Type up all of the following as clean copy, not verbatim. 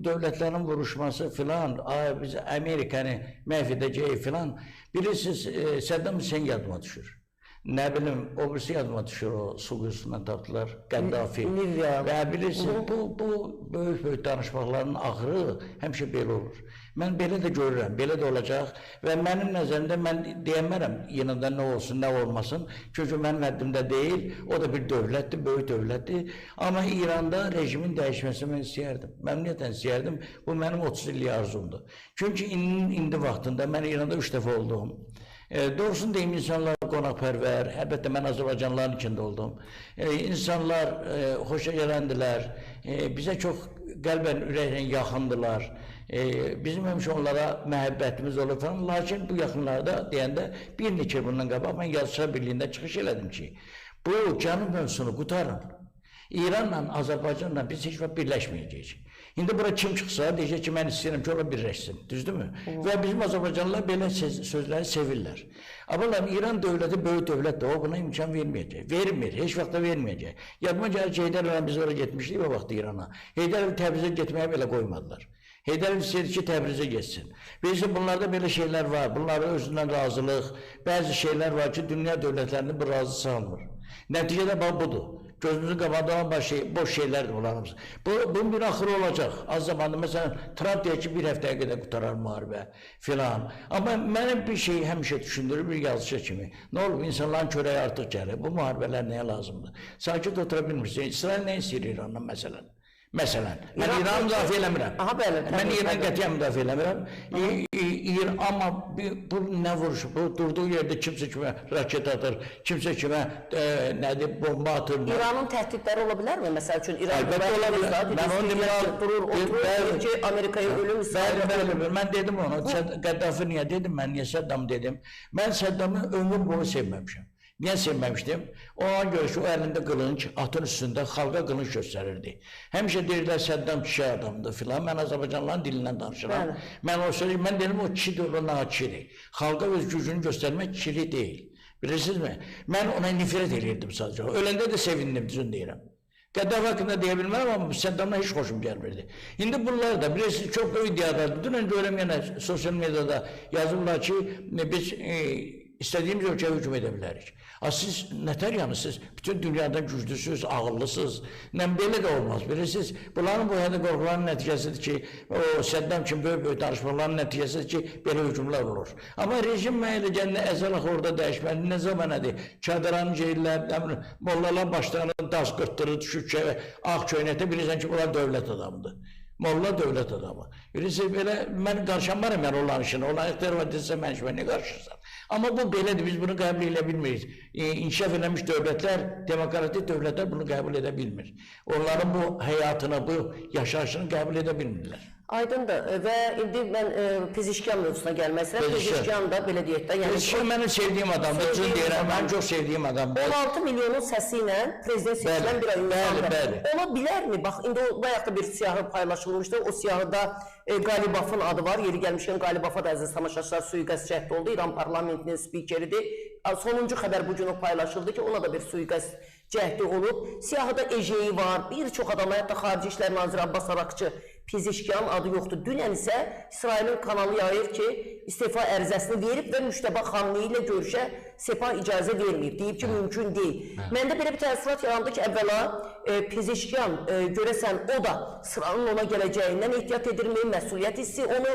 dövlətlərin vuruşması filan, biz Amerikanı məhv edəcəyik filan, bilirsiniz, Səddam Hüseyin yadıma düşür. Nə bilim, o birisi yadıma düşür, o su quyusundan tapdılar, Qəddafi. Və bilirsiniz, bu böyük danışmaqların axırı həmişə belə olur. Mən belə də görürəm, belə də olacaq və mənim nəzərimdə mən deyəmərəm, yenə də nə olsun, nə olmasın. Çünki mənim həddimdə deyil, o da bir dövlətdir, böyük dövlətdir. Amma İranda rejimin dəyişməsini mən istəyərdim, məmnuniyyətlə istəyərdim. Bu mənim 30 illik arzumdur. Çünki indi vaxtında mən İranda 3 dəfə oldum. Doğrusunu deyim, insanlar qonaqpərvər, əlbəttə mən Azərbaycanlıların içində oldum. İnsanlar xoşa gələndirlər, bizə çox qəlbən, ürəklə yaxındılar. Bizim həmişə onlara məhəbbətimiz olur falan. Lakin bu yaxınlarda deyəndə bir neçə bundan qabaq mən Yazıçılar Birliyində çıxış elədim ki, bu Cənub mövzusunu qutarın. İranla, Azərbaycanla biz heç vaxt birləşməyəcəyik. İndi bura kim çıxsa, deyəcək ki, mən istəyirəm ki, ola birləşsin, düzdürmü? Və bizim Azərbaycanlılar belə sözləri sevirlər. Amma İran dövləti böyük dövlətdir, o buna imkan verməyəcək. Vermir, heç vaxt da verməyəcək. Yadıma gəlir ki, Heydər Əliyev biz oraya getmişdik o vaxt İrana. Heydər Əliyev Təbrizə getməyə belə qoymadılar. Heydər Əliyev istəyir ki, Təbrizə getsin. Bilirsiniz, bunlarda belə şeylər var, bunların özündən razılıq, bəzi şeylər var ki, dünya dövlətlərini bu razı salmır. Nəticədə budur. Gözünüzün qabağında olan boş şeylərdir bunlar hamısı. Bunun bir axırı olacaq. Az zamanda, məsələn, Trump deyir ki, bir həftəyə qədər qutarar müharibə filan. Amma mənim bir şeyi həmişə düşündürür bir yazıcı kimi. Nə olub, insanların çörəyi artıq gəlir. Bu müharibələr nəyə lazımdır? Sakit otura bilmirsin. İsrail nə istəyir İrandan məsələn? Məsələn, mən İranı müdafiə eləmirəm. Mən İranı qətiyyən müdafiə eləmirəm. Amma bu nə vuruşu? Bu durduğu yerdə kimsə kimə raket atır, kimsə kimə bomba atır. İranın təhdidləri ola bilərmi? Məsəl üçün, İran Amerikaya ölüm istəyir. Mən dedim onu, Qəddafi niyə dedim, mən niyə Səddam dedim. Mən Səddamı ömür boyu sevməmişəm. Niyə sevməmişdim? Ona görə ki, o əlində qılınc, atın üstündə xalqa qılınc göstərirdi. Həmişə deyirlər, Səddam kişi adamdır filan. Mən Azərbaycanlıların dilindən danışıram. Mən dedim, o kişidir, o naçidir. Xalqa öz gücünü göstərmək kişilik deyil. Bilirsinizmi? Mən ona nifrət edirdim sadəcə. Öləndə də sevindim, düzün deyirəm. Qəddafi haqqında deyə bilmərəm, amma Səddamdan heç xoşum gəlmirdi. İndi bunlar da, bilirsiniz, çox böyük iddialardır. Dünən görəm yenə sosial mediada yazırlar ki, biz İstədiyimiz ölkəyə hücum edə bilərik. Siz nətər yanısınız? Bütün dünyadan güclüsünüz, ağıllısınız. Belə də olmaz, bilirsiniz. Bunların bu hədə qorxuların nəticəsidir ki, o Səddam kimi böyük danışmaların nəticəsidir ki, belə hücumlar olur. Amma rejim mənə gəlinə əzəl axı orada dəyişməli. Nə zaman nədir? Çadaranı geyirlər, mollalar başlarını daş qırtdırır, düşür ağ köynəkdə, bilirsən ki, bunlar dövlət adamıdır. Molla dövlət adamı. Bilirsiniz, belə, mən qarşılanmaram yəni onların işinə. Onların ixtiyar var desə, mən işimə niyə qarşısan? Amma bu belədir, biz bunu qəbul edə bilmirik. İnkişaf edilmiş dövlətlər, demokratik dövlətlər bunu qəbul edə bilmir. Onların bu həyatını, bu yaşayışını qəbul edə bilmirlər. Aydındır və indi mən Pezişkan mövzusuna gəlmək istəyirəm. Pezişkan da belə deyək də. Pezişkan mənim sevdiyim adamdır, düzün deyirəm, mən çox sevdiyim adamdır. 16 milyonun səsi ilə prezident seçilən bir insandır. Ola bilərmi? Bax, indi bayaq da bir siyahı paylaşılmışdı. O siyahıda Qalibafın adı var. Yeri gəlmişkən Qalibafa da əziz tamaşaçılar suiqəst cəhdi oldu. İran parlamentinin spikeridir. Sonuncu xəbər bu gün o paylaşıldı ki, ona da bir suiqəst cəhdi olub. Siyahıda Ejeyi var, bir çox adamlar, hətta Xarici İşlər Naziri Abbas Arakçı, Pezişkan adı yoxdur. Dünən isə İsrailin kanalı yayır ki, istefa ərizəsini verib və Müştəbə xanlığı ilə görüşə Sepah icazə verməyib. Deyib ki, mümkün deyil. Məndə belə bir təəssürat yarandı ki, əvvəla Pezişkan görəsən o da sıranın ona gələcəyindən ehtiyat edirmi, məsuliyyət hissi onu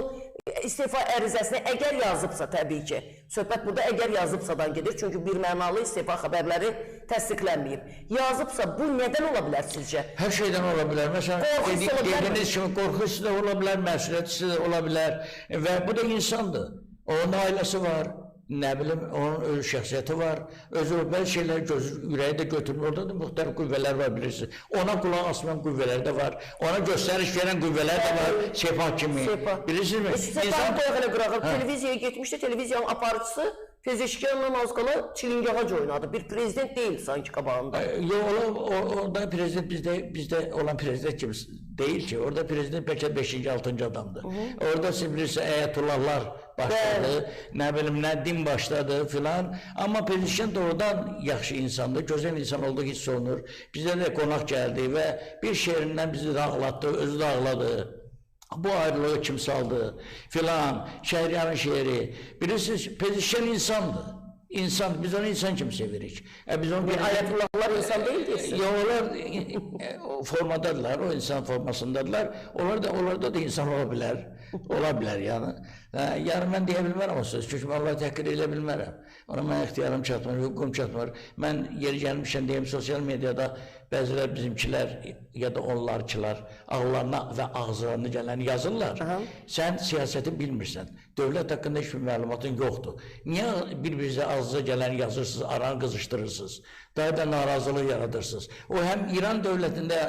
istefa ərizəsini əgər yazıbsa təbii ki, söhbət burada əgər yazıbsadan gedir, çünki bir mənalı istefa xəbərləri təsdiqlənməyib. Yazıbsa bu nədən ola bilər sizcə? Hər şeydən ola bilər. Məsələn, dediyiniz kimi qorxu hissi də ola bilər, məsuliyyət hissi də ola bilər və bu da insandır. Onun ailəsi var. Nə bilim, onun öz şəxsiyyəti var, özü bəzi şeylər ürəyi də götürmür, orada da müxtəlif qüvvələr var, bilirsiniz. Ona qulaq asmayan qüvvələr də var, ona göstəriş verən qüvvələr də var, Sepah kimi, bilirsinizmi? Sepahı qoyaq elə qıraqır, televiziyaya getmişdi, televiziyanın aparıcısı Pezişkanla az qala çilingağac oynadı, bir prezident deyil sanki qabağında. Yox, orada prezident bizdə olan prezident kimi deyil ki, orada prezident bəlkə 5-ci, 6-cı adamdır. Orada siz bilirsiniz, əyətullahlar başladı, nə bilim, nə din başladı filan. Amma Pezişkan doğrudan yaxşı insandır, gözəl insan olduğu hiss olunur. Bizə də qonaq gəldi və bir şeirindən bizi də ağlatdı, özü də ağladı. Bu ayrılığı kim saldı filan, Şehriyan'ın şiiri. Bilirsiniz Pezişken insandı. İnsan, biz onu insan kim sevirik? Biz onu Ayetullahlar insan değil diyorsun. Ya onlar o formadadılar, o insan formasındadılar. Onlarda da insan olabilir. Olabilir yani. Yani ben deyə bilmərəm o söz. Çünki mən Allah'ı təhqir edə bilmərəm. Ona mən ixtiyarım çatmır, hüququm çatmır. Mən yeri gəlmişəm deyim, sosial medyada bəzilər bizimkilər ya da onlarkılar ağlarına və ağızlarına gələni yazırlar. Sən siyasəti bilmirsən. Dövlət haqqında hiçbir məlumatın yoxdur. Niyə bir-birinizə ağzınıza gələni yazırsınız, aranı qızışdırırsınız? Daha da narazılıq yaradırsınız. O həm İran dövlətində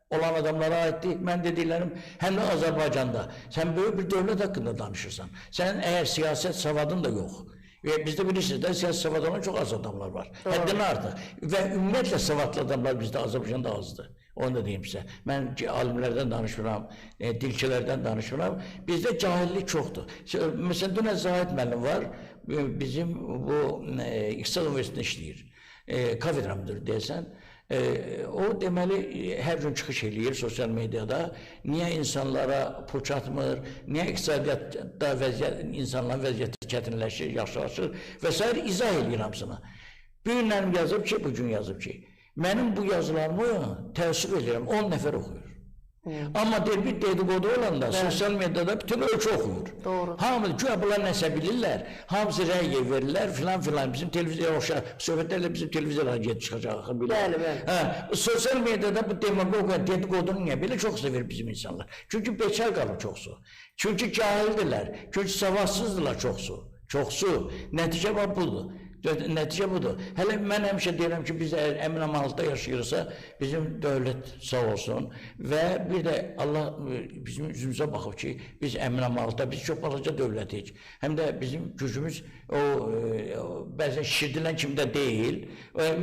olan adamlara aittir, mən dediklərim həm də Azərbaycanda. Sən böyük bir dövlət haqqında danışırsan. Sənin əgər siyasət savadın da yox. Ve bizde bilirsiniz de siyasi savadlı olan çok az adamlar var. Həddindən artıq. Və ümumiyyətlə savadlı adamlar bizdə Azərbaycanda azdır. Onu da deyim sizə. Mən alimlərdən danışmıram, dilçilərdən danışmıram. Bizdə cahillik çoxdur. Məsələn, Dünən Zahid müəllim var. Bizim bu İqtisad Üniversitəsində işləyir. Kafedra müdürü deyəsən. O deməli hər gün çıxış eləyir sosial medyada. Niyə insanlara pul çatmır, niyə iqtisadiyyatda insanların vəziyyəti çətinləşir, yaxşılaşır və s. izah eləyir hamısını. Bir gün yazıb ki, bu gün yazıb ki, mənim bu yazılarımı təəssüf edirəm, 10 nəfər oxuyur. Amma bir dedikodu olanda sosyal medyada bütün ölçü oxuyur. Doğru. Hamı güya bunlar nəsə bilirlər, hamısı rəy verirlər filan filan. Bizim televizyon oxşar, söhbətlərlə bizim televizyona get çıxacaq. Bəli, bəli. Sosyal medyada bu demagoq və dedikodunu niyə belə çox sevir bizim insanlar? Çünki bekar qalır çoxsu. Çünki cahildirlər. Çünki savadsızdırlar çoxsu. Çoxsu. Nəticə budur. Nəticə budur. Hələ mən həmişə deyirəm ki, biz əgər əmin-amanlıqda yaşayırsa, bizim dövlət sağ olsun və bir də Allah bizim üzümüzə baxıb ki, biz əmin-amanlıqda, biz çox balaca dövlətik. Həm də bizim gücümüz bəzən şişirdilən kimdə deyil.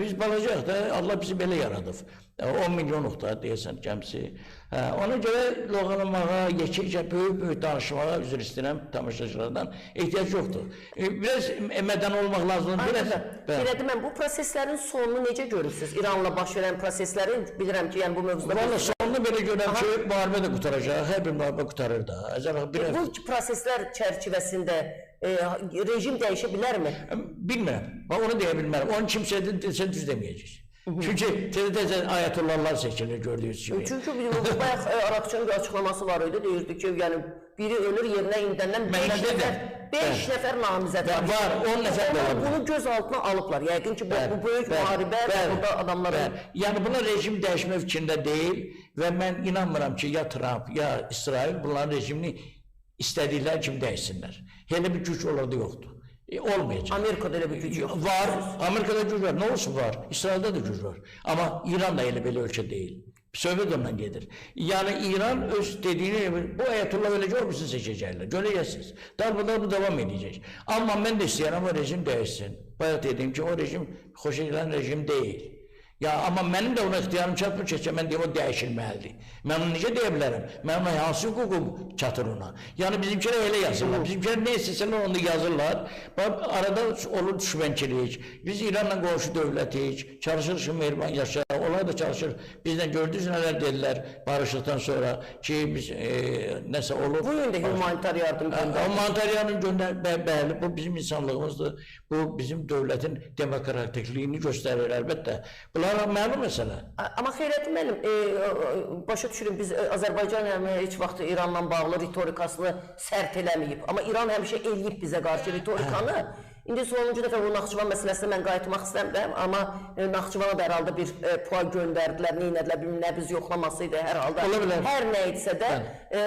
Biz balacaq da, Allah bizi belə yaradıb. 10 milyonuq da deyəsən cəmsi. Ona görə loğalamağa, yekəcə, böyük danışmağa, üzr istəyirəm tamaşaçılardan, ehtiyac yoxdur. Biraz mədən olmaq lazımdır. Belədir, mən bu proseslərin sonunu necə görürsünüz? İranla baş verən proseslərin, bilirəm ki, yəni bu mövzuda... Valla sonunu belə görəm ki, müharibə də qutaracaq, hər bir müharibə qutarır da. Bu proseslər çərçivəsində rejim dəyişə bilərmi? Bilmirəm, onu deyə bilmərəm. Onu kimsə desə düz deməyəcək. Çünki tezə ayətullahlar seçilir gördüyünüz kimi. Çünki bayaq Araqçının bir açıqlaması var idi, deyirdi ki, yəni biri ölür yerinə indəndən 5 nəfər namizəd var. 10 nəfər də var. Bunu göz altına alıblar. Yəqin ki, bu böyük müharibə burada adamların... Yəni bunlar rejim dəyişmə fikrində deyil və mən inanmıram ki, ya Trump, ya İsrail bunların rejimini istədikləri kimi dəyişsinlər. Elə bir güc orada yoxdur. Olmayacaq. Amerika'da elə bir güc yox. Var. Amerika'da güc var. Nə olsun var? İsraildə də güc var. Amma İran da elə belə ölkə deyil. Söhbət ondan gedir. Yəni İran öz dediyini, bu Ayətullah öləcək, o birisini seçəcəklər. Görəcəksiniz. Darbadarbu davam edəcək. Amma mən də istəyirəm o rejim dəyişsin. Bayaq dedim ki, o rejim xoş edilən rejim deyil. Ya amma mənim də ona ixtiyarım çatmır ki, mən deyim o dəyişilməlidir. Mən onu necə deyə bilərəm? Mənim hansı hüququm çatır ona? Yəni bizimkilər elə yazırlar. Bizimkilər nə istəsələr onu yazırlar. Arada olur düşmənçilik. Biz İranla qonşu dövlətik. Çalışır ki, mehriban yaşa. Onlar da çalışır. Bizdən gördünüz nələr dedilər barışıqdan sonra ki, biz nəsə olur. Bu yöndə humanitar yardım göndərir. Humanitar yardım göndərir. Bəli, bu bizim insanlığımızdır. Bu bizim dövlətin demokratikliyini göstərir əlbəttə. Bunlar məlum məsələ. Amma Xeyrəddin müəllim, başa düşürüm, biz Azərbaycan heç vaxt İranla bağlı ritorikasını sərt eləməyib. Amma İran həmişə eləyib bizə qarşı ritorikanı. İndi sonuncu dəfə bu Naxçıvan məsələsində mən qayıtmaq istəmirəm, amma Naxçıvana da hər halda bir puan göndərdilər, neynədilər, bilməm, yoxlaması idi hər halda. Hər nə etsə də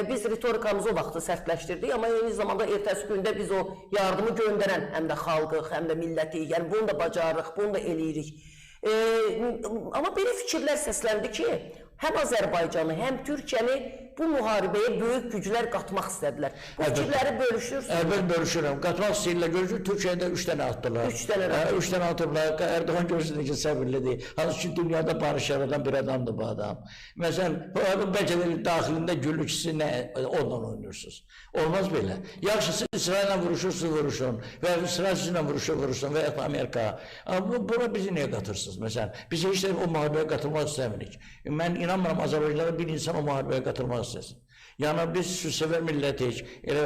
biz ritorikamızı o vaxtı sərtləşdirdik, amma eyni zamanda ertəsi gündə biz o yardımı göndərən həm də xalqıq, həm də milləti, yəni bunu da bacarırıq, bunu da eləyirik. Amma belə fikirlər səsləndi ki, həm Azərbaycanı, həm Türkiyəni bu müharibəyə böyük güclər qatmaq istədilər. Bu fikirləri bölüşürsünüz. Əlbət bölüşürəm. Qatmaq istəyirlər. Görürsünüz, Türkiyədə 3 dənə atdılar. 3 dənə atdılar. 3 dənə atıblar. Erdoğan görürsünüz ki, səbirlidir. Hansı ki, dünyada barış yaradan bir adamdır bu adam. Məsələn, bəlkə də daxilində güllükçisi ondan oynuyorsunuz. Olmaz belə. Yaxşısı İsrail'lə vuruşursunuz, vuruşun. Və İsrail sizinlə vuruşun və Amerika. Buna bizi niyə qatırsınız? Məsələn, biz heç də o müharibəyə qatılmaq istəmirik. Mən inanmıram Azərbaycanda bir insan o müharibəyə qatılmaq istəsin. Yəni biz süsevər millətik. Elə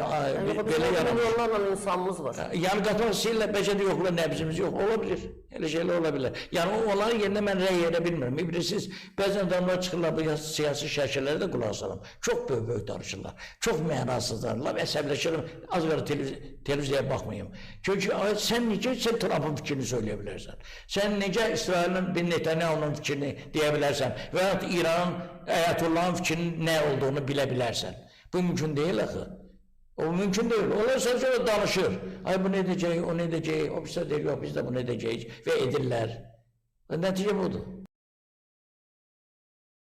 Belə milyonlarla insanımız var. Yəni qatmaq istəyirlər, bəlkə də yoxlar, nəbzimiz yox, ola bilir. Elə şeylər ola bilər. Yəni onların yerində mən rəy edə bilmirəm. Bilirsiniz, bəzən adamlar çıxırlar bu siyasi şərkələrə də qulaq asaram. Çox böyük danışırlar. Çox mənasızlar. Laf əsəbləşirəm, az qara televiziyaya baxmayım. Çünki sən necə Trump'ın fikrini söyləyə bilərsən? Sən necə İsrailin bir Netanyahu'nun fikrini deyə bilərsən? Və ya İranın Əyətullahın fikrinin nə olduğunu bilə bilərsən. Bu mümkün deyil axı. O mümkün deyil. Onlar sadəcə danışır. Ay bu ne edəcək, o ne edəcək, o bizə deyir, yox biz də bunu edəcəyik və edirlər. Nəticə budur.